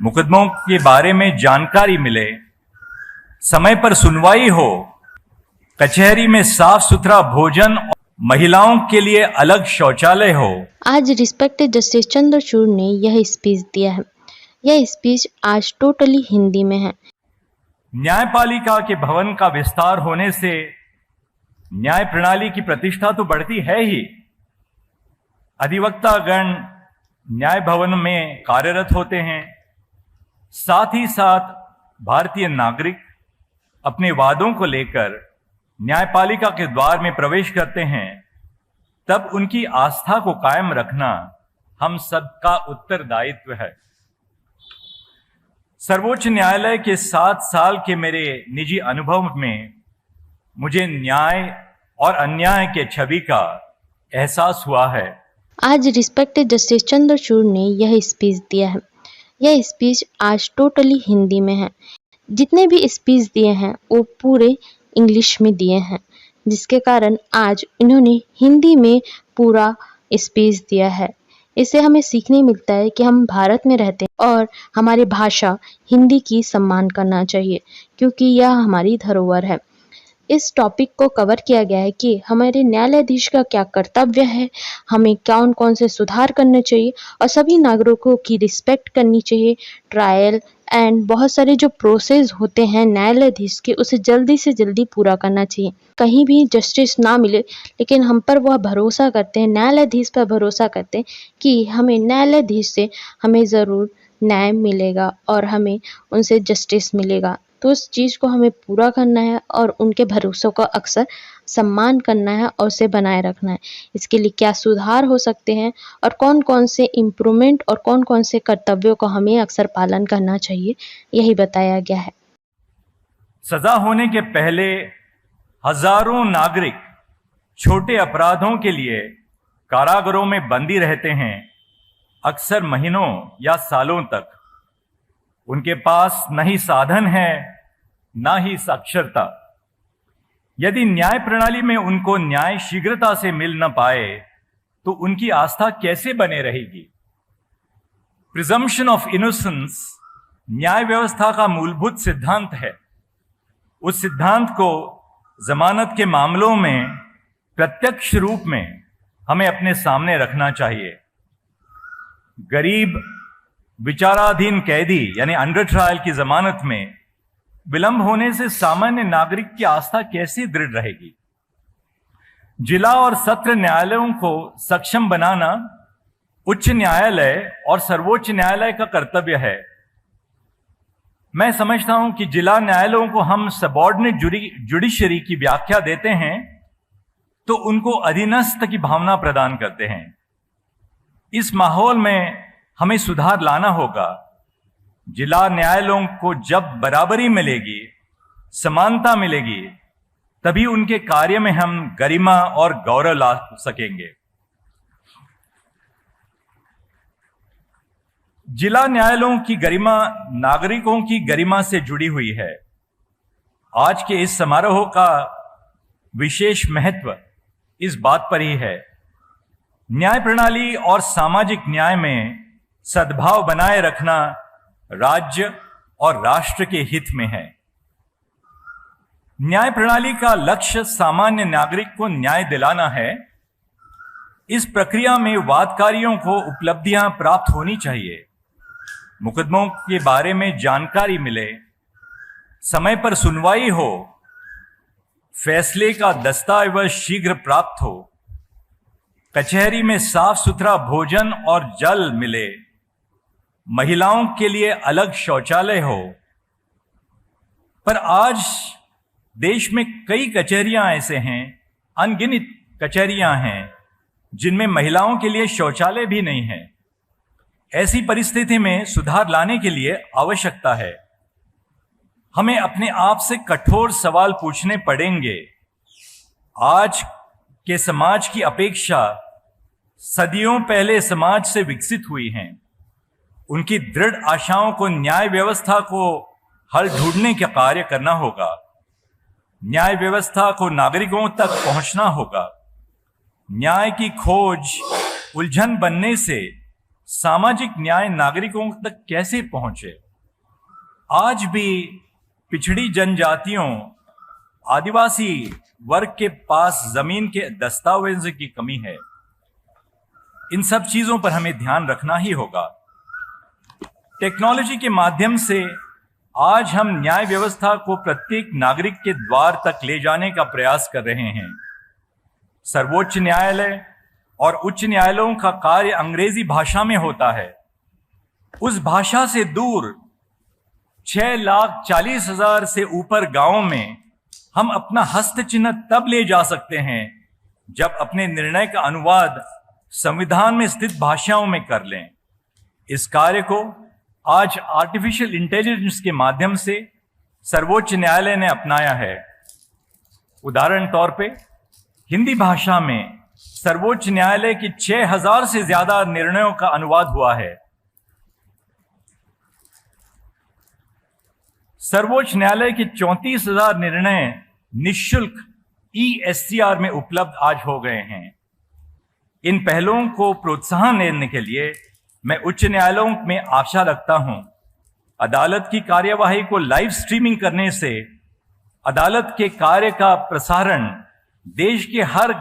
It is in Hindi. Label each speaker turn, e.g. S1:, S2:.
S1: मुकदमों के बारे में जानकारी मिले, समय पर सुनवाई हो, कचहरी में साफ सुथरा भोजन और महिलाओं के लिए अलग शौचालय हो।
S2: आज रिस्पेक्टेड जस्टिस चंद्रचूड़ ने यह स्पीच दिया है। यह स्पीच आज टोटली हिंदी में है।
S1: न्यायपालिका के भवन का विस्तार होने से न्याय प्रणाली की प्रतिष्ठा तो बढ़ती है ही। अधिवक्तागण न्याय भवन में कार्यरत होते हैं, साथ ही साथ भारतीय नागरिक अपने वादों को लेकर न्यायपालिका के द्वार में प्रवेश करते हैं। तब उनकी आस्था को कायम रखना हम सबका उत्तरदायित्व है। सर्वोच्च न्यायालय के 7 साल के मेरे निजी अनुभव में मुझे न्याय और अन्याय के छवि का एहसास हुआ है।
S2: आज रिस्पेक्टेड जस्टिस चंद्रचूड़ ने यह स्पीच दिया है। यह स्पीच आज टोटली हिंदी में है। जितने भी स्पीच दिए हैं वो पूरे इंग्लिश में दिए हैं, जिसके कारण आज इन्होंने हिंदी में पूरा स्पीच दिया है। इससे हमें सीखने मिलता है कि हम भारत में रहते हैं और हमारी भाषा हिंदी की सम्मान करना चाहिए, क्योंकि यह हमारी धरोहर है। इस टॉपिक को कवर किया गया है कि हमारे न्यायाधीश का क्या कर्तव्य है, हमें कौन कौन से सुधार करने चाहिए और सभी नागरिकों की रिस्पेक्ट करनी चाहिए। ट्रायल एंड बहुत सारे जो प्रोसेस होते हैं न्यायाधीश के, उसे जल्दी से जल्दी पूरा करना चाहिए। कहीं भी जस्टिस ना मिले, लेकिन हम पर वह भरोसा करते हैं, न्यायाधीश पर भरोसा करते हैं कि हमें न्यायाधीश से हमें ज़रूर न्याय मिलेगा और हमें उनसे जस्टिस मिलेगा। तो उस चीज़ को हमें पूरा करना है और उनके भरोसों का अक्सर सम्मान करना है और उसे बनाए रखना है। इसके लिए क्या सुधार हो सकते हैं और कौन कौन से इम्प्रूवमेंट और कौन कौन से कर्तव्यों को हमें अक्सर पालन करना चाहिए, यही बताया गया है।
S1: सजा होने के पहले हजारों नागरिक छोटे अपराधों के लिए कारागारों में बंदी रहते हैं, अक्सर महीनों या सालों तक। उनके पास न ही साधन है, न ही साक्षरता। यदि न्याय प्रणाली में उनको न्याय शीघ्रता से मिल न पाए तो उनकी आस्था कैसे बने रहेगी? प्रिजम्पशन ऑफ इनोसेंस न्याय व्यवस्था का मूलभूत सिद्धांत है। उस सिद्धांत को जमानत के मामलों में प्रत्यक्ष रूप में हमें अपने सामने रखना चाहिए। गरीब विचाराधीन कैदी यानी अंडर ट्रायल की जमानत में विलंब होने से सामान्य नागरिक की आस्था कैसे दृढ़ रहेगी? जिला और सत्र न्यायालयों को सक्षम बनाना उच्च न्यायालय और सर्वोच्च न्यायालय का कर्तव्य है। मैं समझता हूं कि जिला न्यायालयों को हम सबऑर्डिनेट जुडिशरी की व्याख्या देते हैं तो उनको अधीनस्थ की भावना प्रदान करते हैं। इस माहौल में हमें सुधार लाना होगा। जिला न्यायालयों को जब बराबरी मिलेगी, समानता मिलेगी, तभी उनके कार्य में हम गरिमा और गौरव ला सकेंगे। जिला न्यायालयों की गरिमा नागरिकों की गरिमा से जुड़ी हुई है। आज के इस समारोह का विशेष महत्व इस बात पर ही है। न्याय प्रणाली और सामाजिक न्याय में सद्भाव बनाए रखना राज्य और राष्ट्र के हित में है। न्याय प्रणाली का लक्ष्य सामान्य नागरिक को न्याय दिलाना है। इस प्रक्रिया में वादकारियों को उपलब्धियां प्राप्त होनी चाहिए, मुकदमों के बारे में जानकारी मिले, समय पर सुनवाई हो, फैसले का दस्तावेज शीघ्र प्राप्त हो, कचहरी में साफ सुथरा भोजन और जल मिले, महिलाओं के लिए अलग शौचालय हो। पर आज देश में कई कचहरियां ऐसे हैं, अनगिनत कचहरियां हैं जिनमें महिलाओं के लिए शौचालय भी नहीं है। ऐसी परिस्थिति में सुधार लाने के लिए आवश्यकता है। हमें अपने आप से कठोर सवाल पूछने पड़ेंगे। आज के समाज की अपेक्षा सदियों पहले समाज से विकसित हुई हैं। उनकी दृढ़ आशाओं को न्याय व्यवस्था को हल ढूंढने का कार्य करना होगा। न्याय व्यवस्था को नागरिकों तक पहुंचना होगा। न्याय की खोज उलझन बनने से सामाजिक न्याय नागरिकों तक कैसे पहुंचे। आज भी पिछड़ी जनजातियों, आदिवासी वर्ग के पास जमीन के दस्तावेज की कमी है। इन सब चीजों पर हमें ध्यान रखना ही होगा। टेक्नोलॉजी के माध्यम से आज हम न्याय व्यवस्था को प्रत्येक नागरिक के द्वार तक ले जाने का प्रयास कर रहे हैं। सर्वोच्च न्यायालय और उच्च न्यायालयों का कार्य अंग्रेजी भाषा में होता है। उस भाषा से दूर 6,40,000 से ऊपर गांवों में हम अपना हस्त चिन्ह तब ले जा सकते हैं जब अपने निर्णय का अनुवाद संविधान में स्थित भाषाओं में कर लें। इस कार्य को आज आर्टिफिशियल इंटेलिजेंस के माध्यम से सर्वोच्च न्यायालय ने अपनाया है। उदाहरण तौर पे हिंदी भाषा में सर्वोच्च न्यायालय की 6,000 से ज्यादा निर्णयों का अनुवाद हुआ है। सर्वोच्च न्यायालय के 34,000 निर्णय निःशुल्क ESCR में उपलब्ध आज हो गए हैं। इन पहलों को प्रोत्साहन देने के लिए मैं उच्च न्यायालयों में आशा रखता हूं। अदालत की कार्यवाही को लाइव स्ट्रीमिंग करने से अदालत के कार्य का प्रसारण देश के हर